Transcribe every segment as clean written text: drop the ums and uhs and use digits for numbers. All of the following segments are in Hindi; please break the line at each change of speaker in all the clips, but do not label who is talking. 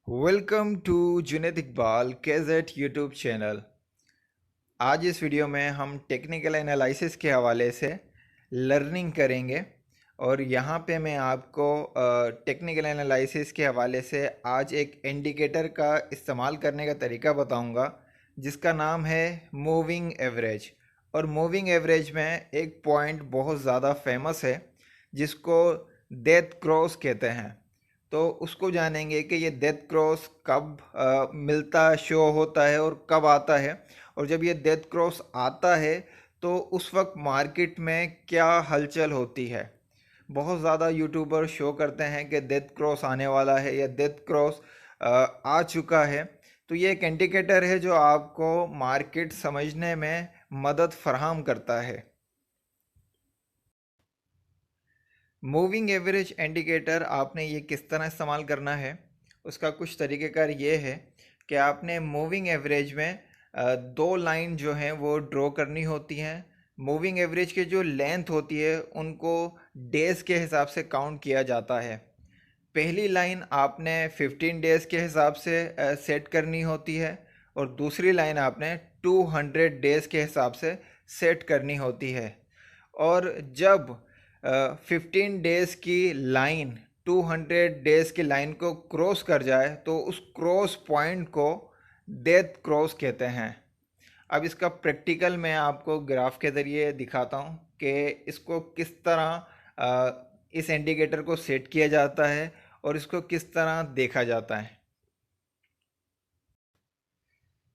Welcome to Junaid Iqbal gadget YouTube channel. आज इस वीडियो में हम टेक्निकल एनालिसिस के हवाले से लर्निंग करेंगे और यहाँ पे मैं आपको टेक्निकल एनालिसिस के हवाले से आज एक इंडिकेटर का इस्तेमाल करने का तरीका बताऊँगा जिसका नाम है मूविंग एवरेज। और मूविंग एवरेज में एक पॉइंट बहुत ज़्यादा फेमस है जिसको डेथ क्रॉस कहते हैं। तो उसको जानेंगे कि ये डेथ क्रॉस कब मिलता शो होता है और कब आता है, और जब ये डेथ क्रॉस आता है तो उस वक्त मार्केट में क्या हलचल होती है। बहुत ज़्यादा यूट्यूबर शो करते हैं कि डेथ क्रॉस आने वाला है या डेथ क्रॉस आ चुका है। तो ये एक इंडिकेटर है जो आपको मार्केट समझने में मदद फराहम करता है। मूविंग एवरेज इंडिकेटर आपने ये किस तरह इस्तेमाल करना है, उसका कुछ तरीक़ेकार ये है कि आपने मूविंग एवरेज में दो लाइन जो हैं वो ड्रॉ करनी होती हैं। मूविंग एवरेज की जो लेंथ होती है उनको डेज़ के हिसाब से काउंट किया जाता है। पहली लाइन आपने 15 डेज़ के हिसाब से सेट करनी होती है और दूसरी लाइन आपने 200 डेज़ के हिसाब से सेट करनी होती है। और जब 15 डेज़ की लाइन 200 डेज़ की लाइन को क्रॉस कर जाए तो उस क्रॉस पॉइंट को डेथ क्रॉस कहते हैं। अब इसका प्रैक्टिकल मैं आपको ग्राफ के ज़रिए दिखाता हूँ कि इसको किस तरह इस इंडिकेटर को सेट किया जाता है और इसको किस तरह देखा जाता है।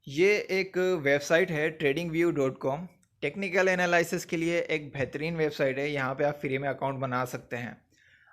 ये एक वेबसाइट है tradingview.com। टेक्निकल एनालिसिस के लिए एक बेहतरीन वेबसाइट है। यहाँ पे आप फ्री में अकाउंट बना सकते हैं।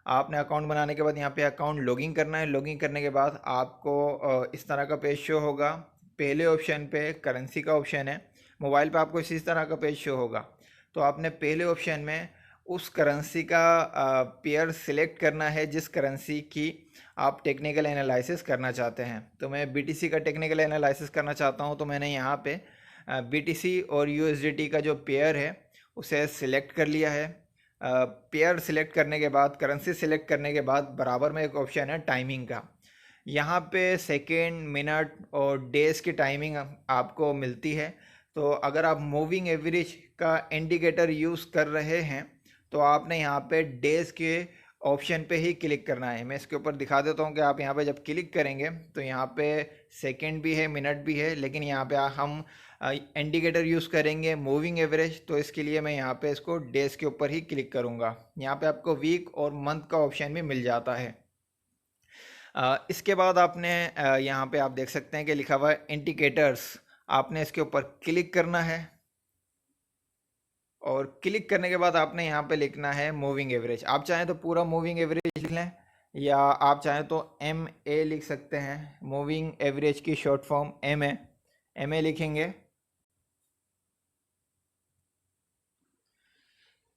आपने अकाउंट बनाने के बाद यहाँ पे अकाउंट लॉगिन करना है। लॉगिन करने के बाद आपको इस तरह का पेज शो होगा। पहले ऑप्शन पे करेंसी का ऑप्शन है। मोबाइल पे आपको इसी तरह का पेज शो होगा। तो आपने पहले ऑप्शन में उस करेंसी का पेयर सिलेक्ट करना है जिस करेंसी की आप टेक्निकल एनालिसिस करना चाहते हैं। तो मैं बीटीसी का टेक्निकल एनालिसिस करना चाहता हूं, तो मैंने यहाँ पे बीटीसी और यूएसडीटी का जो पेयर है उसे सिलेक्ट कर लिया है। पेयर सिलेक्ट करने के बाद, करेंसी सिलेक्ट करने के बाद बराबर में एक ऑप्शन है टाइमिंग का। यहाँ पे सेकेंड, मिनट और डेज़ की टाइमिंग आपको मिलती है। तो अगर आप मूविंग एवरेज का इंडिकेटर यूज़ कर रहे हैं तो आपने यहाँ पे डेज़ के ऑप्शन पे ही क्लिक करना है। मैं इसके ऊपर दिखा देता हूँ कि आप यहाँ पे जब क्लिक करेंगे तो यहाँ पे सेकंड भी है, मिनट भी है, लेकिन यहाँ पे हम इंडिकेटर यूज़ करेंगे मूविंग एवरेज। तो इसके लिए मैं यहाँ पे इसको डेज़ के ऊपर ही क्लिक करूँगा। यहाँ पे आपको वीक और मंथ का ऑप्शन भी मिल जाता है। इसके बाद आपने यहाँ पे आप देख सकते हैं कि लिखा हुआ है इंडिकेटर्स। आपने इसके ऊपर क्लिक करना है और क्लिक करने के बाद आपने यहाँ पे लिखना है मूविंग एवरेज। आप चाहें तो पूरा मूविंग एवरेज लिख लें या आप चाहें तो एम ए लिख सकते हैं। मूविंग एवरेज की शॉर्ट फॉर्म एम ए लिखेंगे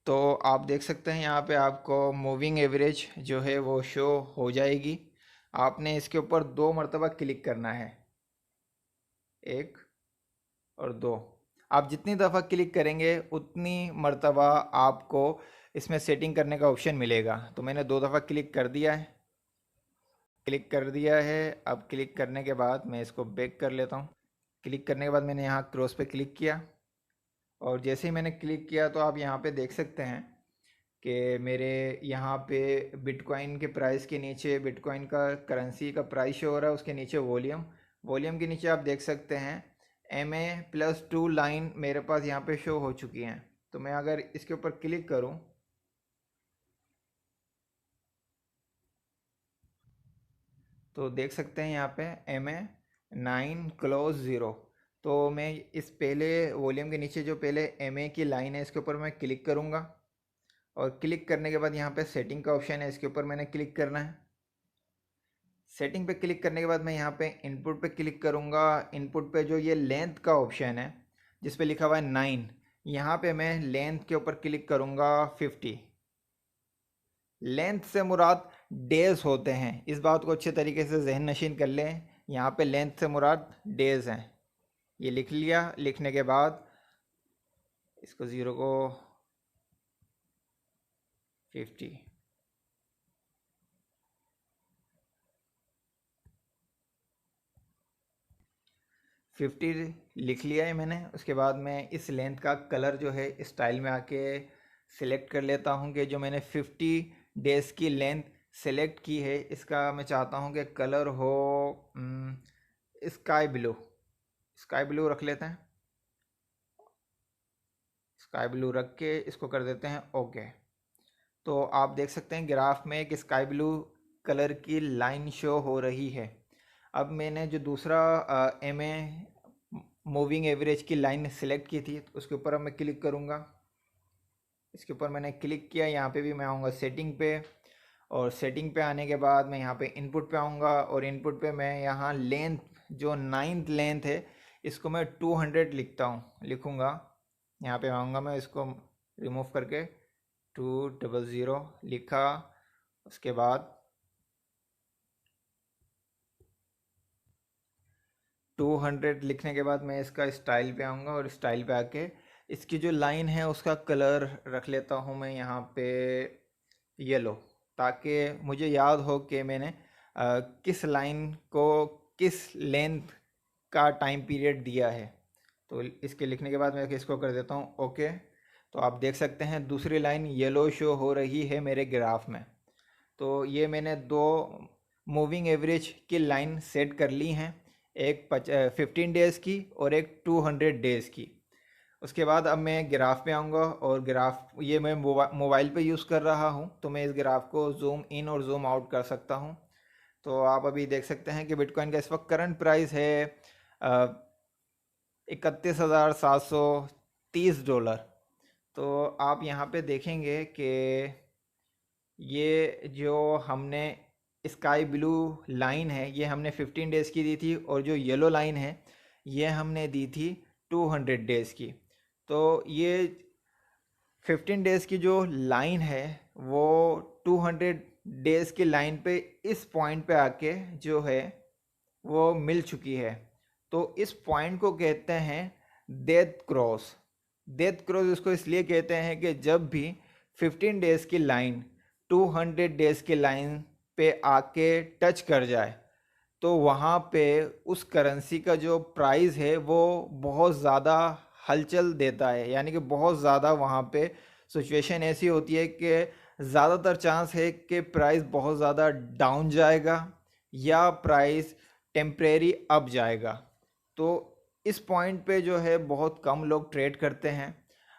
तो आप देख सकते हैं यहाँ पे आपको मूविंग एवरेज जो है वो शो हो जाएगी। आपने इसके ऊपर दो मरतबा क्लिक करना है, एक और दो। आप जितनी दफ़ा क्लिक करेंगे उतनी मर्तबा आपको इसमें सेटिंग करने का ऑप्शन मिलेगा। तो मैंने दो दफ़ा क्लिक कर दिया है। क्लिक कर दिया है। अब क्लिक करने के बाद मैं इसको बैक कर लेता हूँ। क्लिक करने के बाद मैंने यहाँ क्रॉस पे क्लिक किया और जैसे ही मैंने क्लिक किया तो आप यहाँ पे देख सकते हैं कि मेरे यहाँ पे बिटकॉइन के प्राइस के नीचे बिटकॉइन का करेंसी का प्राइस शो हो रहा है, उसके नीचे वॉल्यूम। वॉल्यूम के नीचे आप देख सकते हैं MA+2 लाइन मेरे पास यहाँ पे शो हो चुकी हैं। तो मैं अगर इसके ऊपर क्लिक करूँ तो देख सकते हैं यहाँ पे MA9 क्लोज 0। तो मैं इस पहले वॉल्यूम के नीचे जो पहले MA की लाइन है इसके ऊपर मैं क्लिक करूँगा और क्लिक करने के बाद यहाँ पे सेटिंग का ऑप्शन है, इसके ऊपर मैंने क्लिक करना है। सेटिंग पे क्लिक करने के बाद मैं यहाँ पे इनपुट पे क्लिक करूँगा। इनपुट पे जो ये लेंथ का ऑप्शन है जिस पे लिखा हुआ है 9, यहाँ पे मैं लेंथ के ऊपर क्लिक करूँगा 50। लेंथ से मुराद डेज होते हैं, इस बात को अच्छे तरीके से जहन नशीन कर लें। यहाँ पे लेंथ से मुराद डेज हैं। ये लिख लिया। लिखने के बाद इसको ज़ीरो को 50। 50 लिख लिया है मैंने। उसके बाद मैं इस लेंथ का कलर जो है स्टाइल में आके सिलेक्ट कर लेता हूँ कि जो मैंने 50 डेज़ की लेंथ सेलेक्ट की है इसका मैं चाहता हूँ कि कलर हो स्काई ब्लू। स्काई ब्लू रख लेते हैं। स्काई ब्लू रख के इसको कर देते हैं ओके। तो आप देख सकते हैं ग्राफ में एक स्काई ब्लू कलर की लाइन शो हो रही है। अब मैंने जो दूसरा एम ए मूविंग एवरेज की लाइन सेलेक्ट की थी उसके ऊपर अब मैं क्लिक करूँगा। इसके ऊपर मैंने क्लिक किया। यहाँ पे भी मैं आऊँगा सेटिंग पे, और सेटिंग पे आने के बाद मैं यहाँ पे इनपुट पे आऊँगा, और इनपुट पे मैं यहाँ लेंथ जो 9th लेंथ है इसको मैं 200 लिखूँगा। यहाँ पे आऊँगा मैं, इसको रिमूव करके 200 लिखा। उसके बाद 200 लिखने के बाद मैं इसका स्टाइल पे आऊँगा, और स्टाइल पे आके इसकी जो लाइन है उसका कलर रख लेता हूँ मैं यहाँ पे येलो, ताकि मुझे याद हो कि मैंने किस लाइन को किस लेंथ का टाइम पीरियड दिया है। तो इसके लिखने के बाद मैं इसको कर देता हूँ ओके। तो आप देख सकते हैं दूसरी लाइन येलो शो हो रही है मेरे ग्राफ में। तो ये मैंने दो मूविंग एवरेज की लाइन सेट कर ली हैं, एक 15 डेज़ की और एक 200 डेज़ की। उसके बाद अब मैं ग्राफ पे आऊँगा, और ग्राफ ये मैं मोबाइल पे यूज़ कर रहा हूँ तो मैं इस ग्राफ को जूम इन और जूम आउट कर सकता हूँ। तो आप अभी देख सकते हैं कि बिटकॉइन का इस वक्त करंट प्राइस है 31,730 डॉलर। तो आप यहाँ पे देखेंगे कि ये जो हमने स्काई ब्लू लाइन है ये हमने 15 डेज़ की दी थी, और जो येलो लाइन है ये हमने दी थी 200 डेज़ की। तो ये 15 डेज़ की जो लाइन है वो 200 डेज़ की लाइन पे इस पॉइंट पे आके जो है वो मिल चुकी है। तो इस पॉइंट को कहते हैं डेथ क्रॉस। डेथ क्रॉस इसको इसलिए कहते हैं कि जब भी 15 डेज़ की लाइन 200 डेज़ की लाइन पे आके टच कर जाए तो वहाँ पे उस करेंसी का जो प्राइस है वो बहुत ज़्यादा हलचल देता है, यानी कि बहुत ज़्यादा वहाँ पे सिचुएशन ऐसी होती है कि ज़्यादातर चांस है कि प्राइस बहुत ज़्यादा डाउन जाएगा या प्राइस टेम्परेरी अप जाएगा। तो इस पॉइंट पे जो है बहुत कम लोग ट्रेड करते हैं।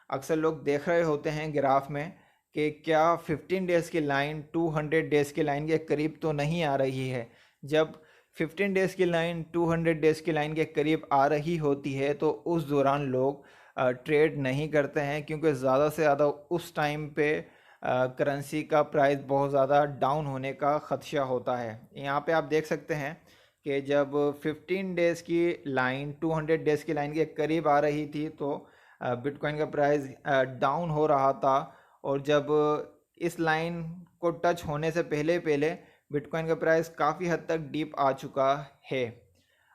अक्सर लोग देख रहे होते हैं ग्राफ में कि क्या 15 डेज़ की लाइन 200 डेज़ की लाइन के करीब तो नहीं आ रही है। जब 15 डेज़ की लाइन 200 डेज़ की लाइन के करीब आ रही होती है तो उस दौरान लोग ट्रेड नहीं करते हैं, क्योंकि ज़्यादा से ज़्यादा उस टाइम पे करेंसी का प्राइस बहुत ज़्यादा डाउन होने का ख़दशा होता है। यहाँ पे आप देख सकते हैं कि जब 15 डेज़ की लाइन 200 डेज़ की लाइन के करीब आ रही थी तो बिटकॉइन का प्राइस डाउन हो रहा था, और जब इस लाइन को टच होने से पहले पहले बिटकॉइन का प्राइस काफ़ी हद तक डीप आ चुका है।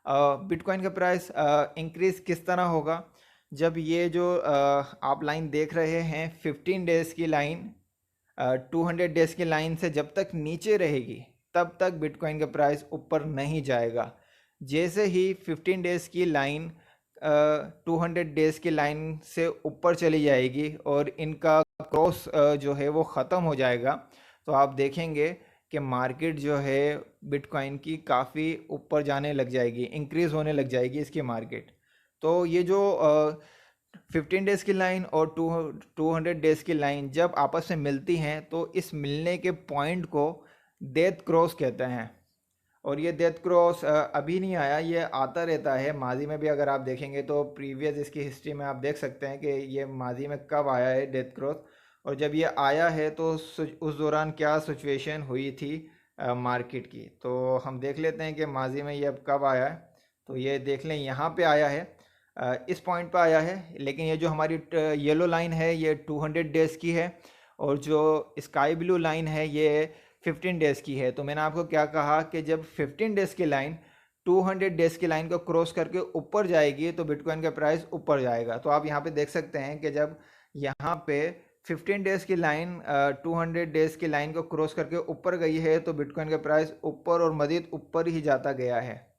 बिटकॉइन का प्राइस इंक्रीज़ किस तरह होगा? जब ये जो आप लाइन देख रहे हैं 15 डेज़ की लाइन 200 डेज़ की लाइन से जब तक नीचे रहेगी तब तक बिटकॉइन का प्राइस ऊपर नहीं जाएगा। जैसे ही 15 डेज़ की लाइन 200 डेज़ की लाइन से ऊपर चली जाएगी और इनका क्रॉस जो है वो ख़त्म हो जाएगा, तो आप देखेंगे कि मार्केट जो है बिटकॉइन की काफ़ी ऊपर जाने लग जाएगी, इंक्रीज़ होने लग जाएगी इसकी मार्केट। तो ये जो 15 डेज़ की लाइन और 200 डेज़ की लाइन जब आपस में मिलती हैं तो इस मिलने के पॉइंट को डेथ क्रॉस कहते हैं। और ये डेथ क्रॉस अभी नहीं आया, ये आता रहता है। माजी में भी अगर आप देखेंगे तो प्रीवियस इसकी हिस्ट्री में आप देख सकते हैं कि ये माजी में कब आया है डेथ क्रॉस, और जब ये आया है तो उस दौरान क्या सिचुएशन हुई थी मार्केट की। तो हम देख लेते हैं कि माजी में ये अब कब आया है। तो ये देख लें यहाँ पे आया है, इस पॉइंट पे आया है। लेकिन ये जो हमारी येलो लाइन है ये 200 डेज़ की है, और जो स्काई ब्लू लाइन है ये 15 डेज़ की है। तो मैंने आपको क्या कहा कि जब 15 डेज़ की लाइन 200 डेज़ की लाइन को क्रॉस करके ऊपर जाएगी तो बिटकॉइन का प्राइस ऊपर जाएगा। तो आप यहाँ पे देख सकते हैं कि जब यहाँ पे 15 डेज़ की लाइन 200 डेज़ की लाइन को क्रॉस करके ऊपर गई है तो बिटकॉइन का प्राइस ऊपर और मज़ीद ऊपर ही जाता गया है।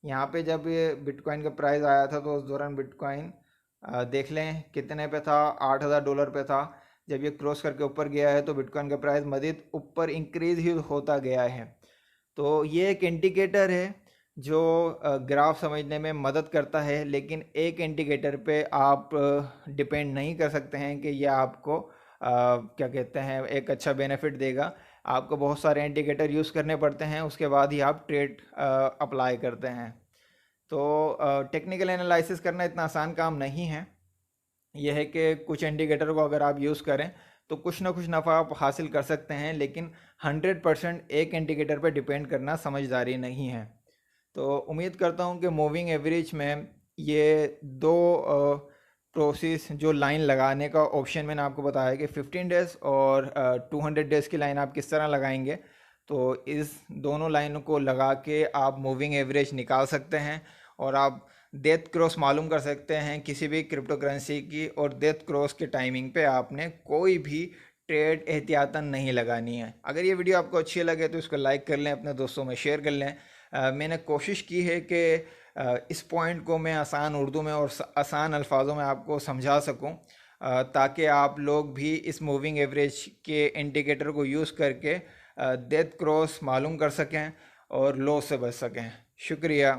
यहाँ पे जब ये बिटकॉइन का प्राइस आया था तो उस दौरान बिटकॉइन देख लें कितने पे था, $8,000 पे था। जब ये क्रॉस करके ऊपर गया है तो बिटकॉइन का प्राइस मज़ीद ऊपर इंक्रीज ही होता गया है। तो ये एक इंडिकेटर है जो ग्राफ समझने में मदद करता है, लेकिन एक इंडिकेटर पे आप डिपेंड नहीं कर सकते हैं कि ये आपको क्या कहते हैं एक अच्छा बेनिफिट देगा। आपको बहुत सारे इंडिकेटर यूज़ करने पड़ते हैं, उसके बाद ही आप ट्रेड अप्लाई करते हैं। तो टेक्निकल एनालिसिस करना इतना आसान काम नहीं है। यह है कि कुछ इंडिकेटर को अगर आप यूज़ करें तो कुछ ना कुछ नफ़ा आप हासिल कर सकते हैं, लेकिन 100% एक इंडिकेटर पर डिपेंड करना समझदारी नहीं है। तो उम्मीद करता हूँ कि मूविंग एवरेज में ये दो प्रोसेस जो लाइन लगाने का ऑप्शन मैंने आपको बताया कि 15 डेज़ और 200 डेज़ की लाइन आप किस तरह लगाएंगे, तो इस दोनों लाइनों को लगा के आप मूविंग एवरेज निकाल सकते हैं और आप डेथ क्रॉस मालूम कर सकते हैं किसी भी क्रिप्टो करेंसी की। और डेथ क्रॉस के टाइमिंग पे आपने कोई भी ट्रेड एहतियातन नहीं लगानी है। अगर ये वीडियो आपको अच्छी लगे तो इसको लाइक कर लें, अपने दोस्तों में शेयर कर लें। मैंने कोशिश की है कि इस पॉइंट को मैं आसान उर्दू में और आसान अल्फाजों में आपको समझा सकूं, ताकि आप लोग भी इस मूविंग एवरेज के इंडिकेटर को यूज़ करके डेथ क्रॉस मालूम कर सकें और लॉस से बच सकें। शुक्रिया।